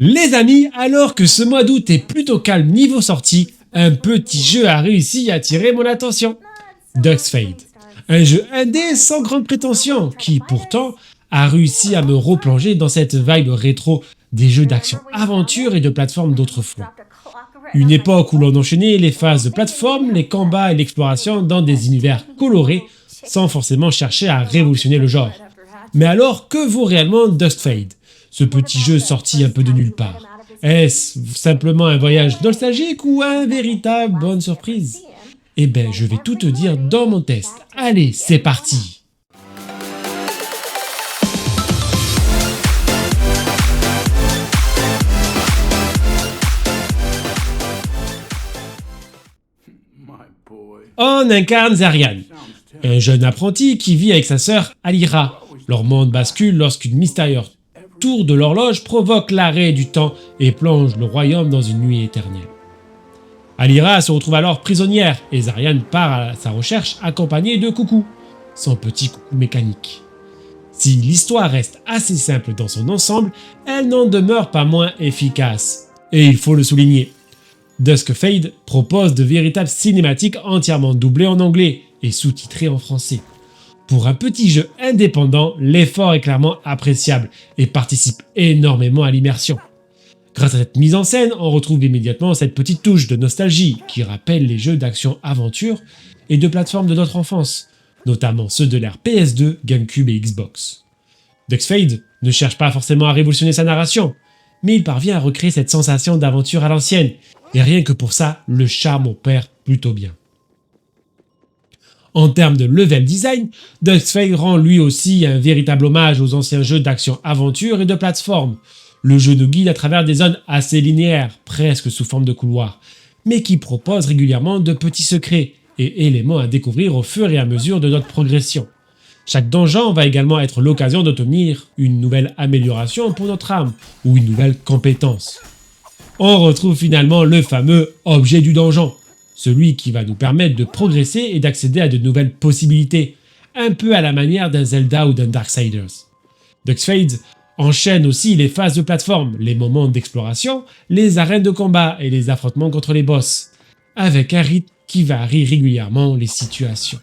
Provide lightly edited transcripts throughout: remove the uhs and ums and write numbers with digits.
Les amis, alors que ce mois d'août est plutôt calme niveau sortie, un petit jeu a réussi à attirer mon attention. Ducks Fade. Un jeu indé sans grande prétention, qui pourtant a réussi à me replonger dans cette vibe rétro des jeux d'action aventure et de plateforme d'autrefois. Une époque où l'on enchaînait les phases de plateforme, les combats et l'exploration dans des univers colorés, sans forcément chercher à révolutionner le genre. Mais alors, que vaut réellement Ducks Fade, ce petit jeu sorti un peu de nulle part? Est-ce simplement un voyage nostalgique ou un véritable bonne surprise? Eh ben, je vais tout te dire dans mon test. Allez, c'est parti! On incarne Zarian, un jeune apprenti qui vit avec sa sœur Alira. Leur monde bascule lorsqu'une mystérieuse tour de l'horloge provoque l'arrêt du temps et plonge le royaume dans une nuit éternelle. Alira se retrouve alors prisonnière et Zarian part à sa recherche accompagné de Coucou, son petit coucou mécanique. Si l'histoire reste assez simple dans son ensemble, elle n'en demeure pas moins efficace. Et il faut le souligner. Ducks Fade propose de véritables cinématiques entièrement doublées en anglais et sous-titrées en français. Pour un petit jeu indépendant, l'effort est clairement appréciable et participe énormément à l'immersion. Grâce à cette mise en scène, on retrouve immédiatement cette petite touche de nostalgie qui rappelle les jeux d'action-aventure et de plateforme de notre enfance, notamment ceux de l'ère PS2, GameCube et Xbox. Ducks Fade ne cherche pas forcément à révolutionner sa narration, mais il parvient à recréer cette sensation d'aventure à l'ancienne, et rien que pour ça, le charme opère plutôt bien. En termes de level design, Ducks Fade rend lui aussi un véritable hommage aux anciens jeux d'action-aventure et de plateforme. Le jeu nous guide à travers des zones assez linéaires, presque sous forme de couloirs, mais qui proposent régulièrement de petits secrets et éléments à découvrir au fur et à mesure de notre progression. Chaque donjon va également être l'occasion d'obtenir une nouvelle amélioration pour notre arme ou une nouvelle compétence. On retrouve finalement le fameux objet du donjon, celui qui va nous permettre de progresser et d'accéder à de nouvelles possibilités, un peu à la manière d'un Zelda ou d'un Darksiders. Ducks Fade enchaîne aussi les phases de plateforme, les moments d'exploration, les arènes de combat et les affrontements contre les boss, avec un rythme qui varie régulièrement les situations.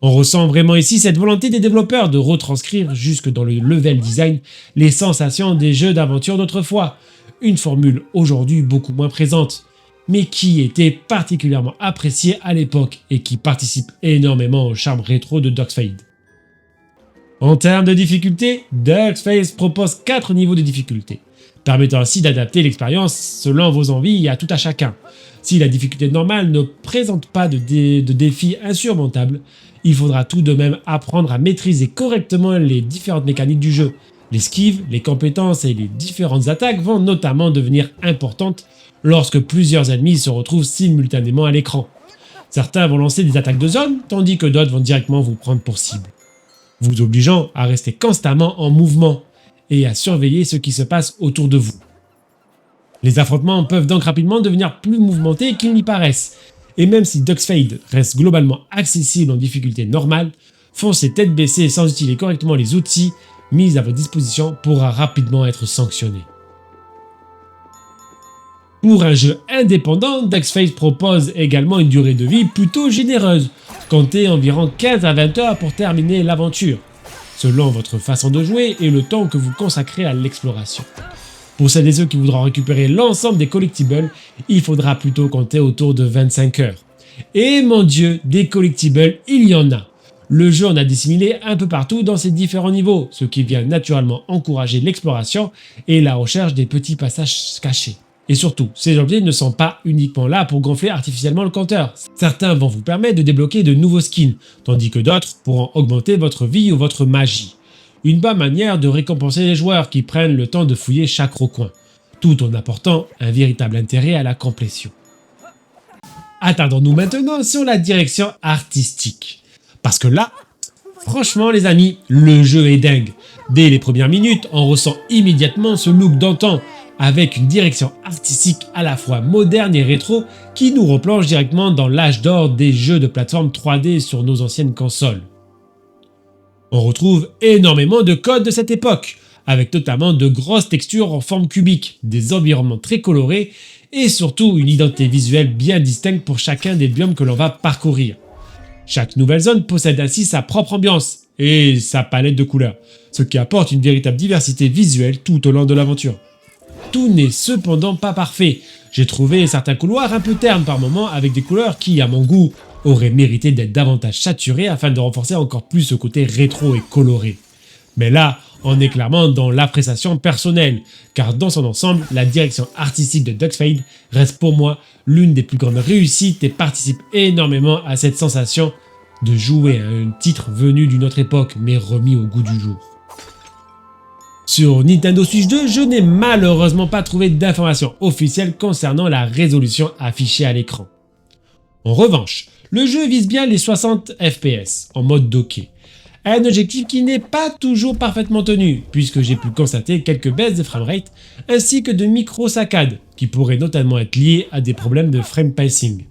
On ressent vraiment ici cette volonté des développeurs de retranscrire jusque dans le level design les sensations des jeux d'aventure d'autrefois, une formule aujourd'hui beaucoup moins présente, mais qui était particulièrement appréciée à l'époque et qui participe énormément au charme rétro de Ducks Fade. En termes de difficulté, Ducks Fade propose 4 niveaux de difficulté, permettant ainsi d'adapter l'expérience selon vos envies et à tout à chacun. Si la difficulté normale ne présente pas de défis insurmontables, il faudra tout de même apprendre à maîtriser correctement les différentes mécaniques du jeu. L'esquive, les compétences et les différentes attaques vont notamment devenir importantes lorsque plusieurs ennemis se retrouvent simultanément à l'écran. Certains vont lancer des attaques de zone, tandis que d'autres vont directement vous prendre pour cible, vous obligeant à rester constamment en mouvement et à surveiller ce qui se passe autour de vous. Les affrontements peuvent donc rapidement devenir plus mouvementés qu'ils n'y paraissent, et même si Ducks Fade reste globalement accessible en difficulté normale, foncer tête baissée sans utiliser correctement les outils mis à votre disposition pourra rapidement être sanctionné. Pour un jeu indépendant, Ducks Fade propose également une durée de vie plutôt généreuse, comptez environ 15 à 20 heures pour terminer l'aventure, selon votre façon de jouer et le temps que vous consacrez à l'exploration. Pour celles et ceux qui voudront récupérer l'ensemble des collectibles, il faudra plutôt compter autour de 25 heures. Et mon dieu, des collectibles, il y en a. Le jeu en a dissimulé un peu partout dans ses différents niveaux, ce qui vient naturellement encourager l'exploration et la recherche des petits passages cachés. Et surtout, ces objets ne sont pas uniquement là pour gonfler artificiellement le compteur. Certains vont vous permettre de débloquer de nouveaux skins, tandis que d'autres pourront augmenter votre vie ou votre magie. Une bonne manière de récompenser les joueurs qui prennent le temps de fouiller chaque recoin, tout en apportant un véritable intérêt à la complétion. Attardons-nous maintenant sur la direction artistique. Parce que là, franchement les amis, le jeu est dingue. Dès les premières minutes, on ressent immédiatement ce look d'antan, avec une direction artistique à la fois moderne et rétro qui nous replonge directement dans l'âge d'or des jeux de plateforme 3D sur nos anciennes consoles. On retrouve énormément de codes de cette époque, avec notamment de grosses textures en forme cubique, des environnements très colorés et surtout une identité visuelle bien distincte pour chacun des biomes que l'on va parcourir. Chaque nouvelle zone possède ainsi sa propre ambiance et sa palette de couleurs, ce qui apporte une véritable diversité visuelle tout au long de l'aventure. Tout n'est cependant pas parfait. J'ai trouvé certains couloirs un peu ternes par moments avec des couleurs qui, à mon goût, auraient mérité d'être davantage saturées afin de renforcer encore plus ce côté rétro et coloré. Mais là, on est clairement dans l'appréciation personnelle, car dans son ensemble, la direction artistique de Ducks Fade reste pour moi l'une des plus grandes réussites et participe énormément à cette sensation de jouer à un titre venu d'une autre époque mais remis au goût du jour. Sur Nintendo Switch 2, je n'ai malheureusement pas trouvé d'informations officielles concernant la résolution affichée à l'écran. En revanche, le jeu vise bien les 60 FPS en mode docké, un objectif qui n'est pas toujours parfaitement tenu, puisque j'ai pu constater quelques baisses de framerate ainsi que de micro-saccades, qui pourraient notamment être liées à des problèmes de frame pacing.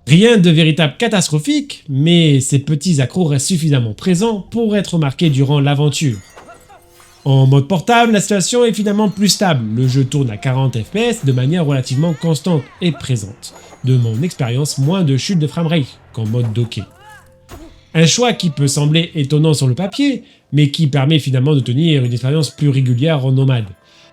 Rien de véritable catastrophique, mais ces petits accros restent suffisamment présents pour être remarqués durant l'aventure. En mode portable, la situation est finalement plus stable, le jeu tourne à 40 FPS de manière relativement constante et présente. De mon expérience, moins de chute de framerate qu'en mode docké. Un choix qui peut sembler étonnant sur le papier, mais qui permet finalement de tenir une expérience plus régulière en nomade.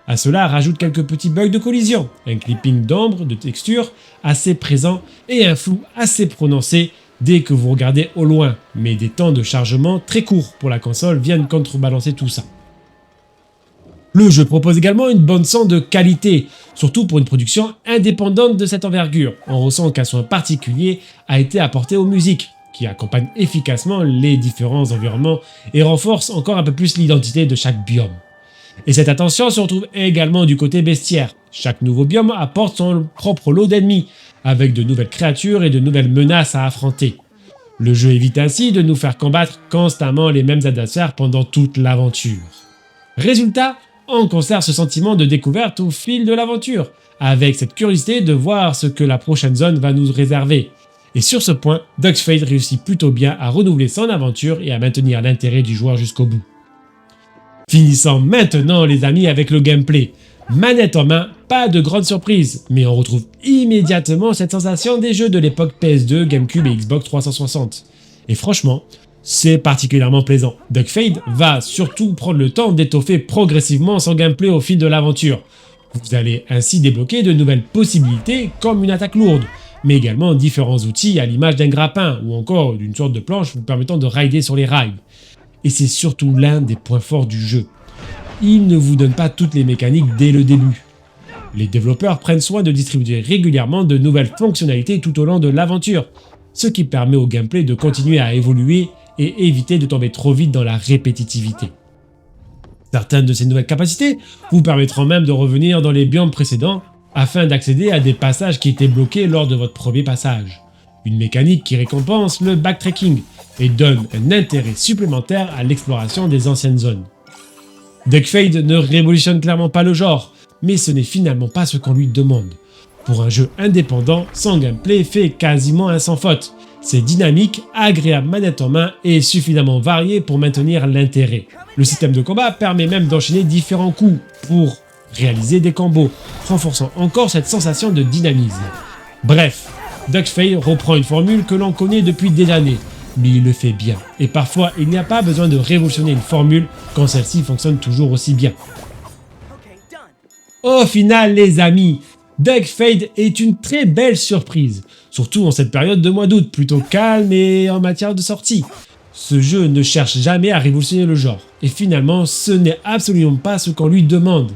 À cela rajoute quelques petits bugs de collision, un clipping d'ombre, de texture assez présent et un flou assez prononcé dès que vous regardez au loin, mais des temps de chargement très courts pour la console viennent contrebalancer tout ça. Le jeu propose également une bande son de qualité, surtout pour une production indépendante de cette envergure. On ressent qu'un soin particulier a été apporté aux musiques, qui accompagnent efficacement les différents environnements et renforcent encore un peu plus l'identité de chaque biome. Et cette attention se retrouve également du côté bestiaire. Chaque nouveau biome apporte son propre lot d'ennemis, avec de nouvelles créatures et de nouvelles menaces à affronter. Le jeu évite ainsi de nous faire combattre constamment les mêmes adversaires pendant toute l'aventure. Résultat, on conserve ce sentiment de découverte au fil de l'aventure, avec cette curiosité de voir ce que la prochaine zone va nous réserver. Et sur ce point, Ducks Fade réussit plutôt bien à renouveler son aventure et à maintenir l'intérêt du joueur jusqu'au bout. Finissons maintenant les amis avec le gameplay. Manette en main, pas de grande surprise, mais on retrouve immédiatement cette sensation des jeux de l'époque PS2, GameCube et Xbox 360. Et franchement, c'est particulièrement plaisant. Ducks Fade va surtout prendre le temps d'étoffer progressivement son gameplay au fil de l'aventure. Vous allez ainsi débloquer de nouvelles possibilités comme une attaque lourde, mais également différents outils à l'image d'un grappin ou encore d'une sorte de planche vous permettant de rider sur les rails. Et c'est surtout l'un des points forts du jeu. Il ne vous donne pas toutes les mécaniques dès le début. Les développeurs prennent soin de distribuer régulièrement de nouvelles fonctionnalités tout au long de l'aventure, ce qui permet au gameplay de continuer à évoluer et éviter de tomber trop vite dans la répétitivité. Certaines de ces nouvelles capacités vous permettront même de revenir dans les biomes précédents afin d'accéder à des passages qui étaient bloqués lors de votre premier passage. Une mécanique qui récompense le backtracking et donne un intérêt supplémentaire à l'exploration des anciennes zones. Ducks Fade ne révolutionne clairement pas le genre, mais ce n'est finalement pas ce qu'on lui demande. Pour un jeu indépendant, son gameplay fait quasiment un sans faute. C'est dynamique, agréable manette en main et suffisamment varié pour maintenir l'intérêt. Le système de combat permet même d'enchaîner différents coups pour réaliser des combos, renforçant encore cette sensation de dynamisme. Bref, Ducks Fade reprend une formule que l'on connaît depuis des années, mais il le fait bien. Et parfois, il n'y a pas besoin de révolutionner une formule quand celle-ci fonctionne toujours aussi bien. Au final, les amis, Ducks Fade est une très belle surprise, surtout en cette période de mois d'août, plutôt calme et en matière de sortie. Ce jeu ne cherche jamais à révolutionner le genre, et finalement, ce n'est absolument pas ce qu'on lui demande.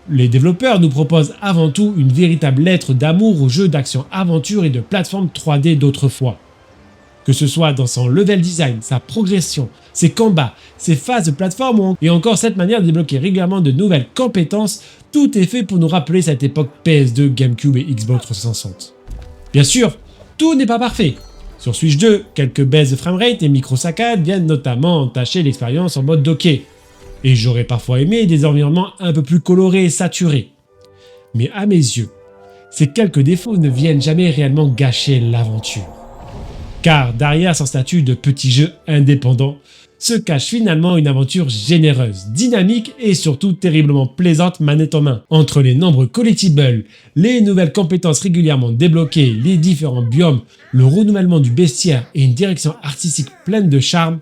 Les développeurs nous proposent avant tout une véritable lettre d'amour au jeu d'action-aventure et de plateforme 3D d'autrefois. Que ce soit dans son level design, sa progression, ses combats, ses phases de plateforme et encore cette manière de débloquer régulièrement de nouvelles compétences, tout est fait pour nous rappeler cette époque PS2, GameCube et Xbox 360. Bien sûr, tout n'est pas parfait. Sur Switch 2, quelques baisses de framerate et micro-saccades viennent notamment entacher l'expérience en mode docké. Et j'aurais parfois aimé des environnements un peu plus colorés et saturés. Mais à mes yeux, ces quelques défauts ne viennent jamais réellement gâcher l'aventure. Car derrière son statut de petit jeu indépendant, se cache finalement une aventure généreuse, dynamique et surtout terriblement plaisante manette en main. Entre les nombreux collectibles, les nouvelles compétences régulièrement débloquées, les différents biomes, le renouvellement du bestiaire et une direction artistique pleine de charme,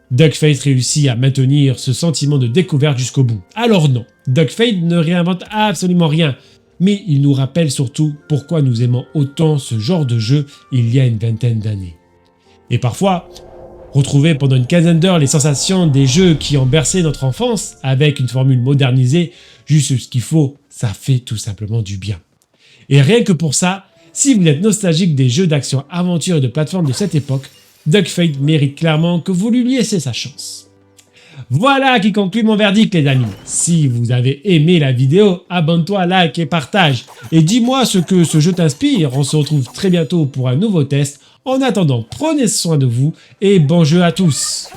DuckFate réussit à maintenir ce sentiment de découverte jusqu'au bout. Alors non, DuckFate ne réinvente absolument rien, mais il nous rappelle surtout pourquoi nous aimons autant ce genre de jeu il y a une vingtaine d'années. Et parfois, retrouver pendant une quinzaine d'heures les sensations des jeux qui ont bercé notre enfance avec une formule modernisée, juste ce qu'il faut, ça fait tout simplement du bien. Et rien que pour ça, si vous êtes nostalgique des jeux d'action, aventure et de plateforme de cette époque, DuckFate mérite clairement que vous lui laissiez sa chance. Voilà qui conclut mon verdict les amis. Si vous avez aimé la vidéo, abonne-toi, like et partage. Et dis-moi ce que ce jeu t'inspire. On se retrouve très bientôt pour un nouveau test. En attendant, prenez soin de vous et bon jeu à tous.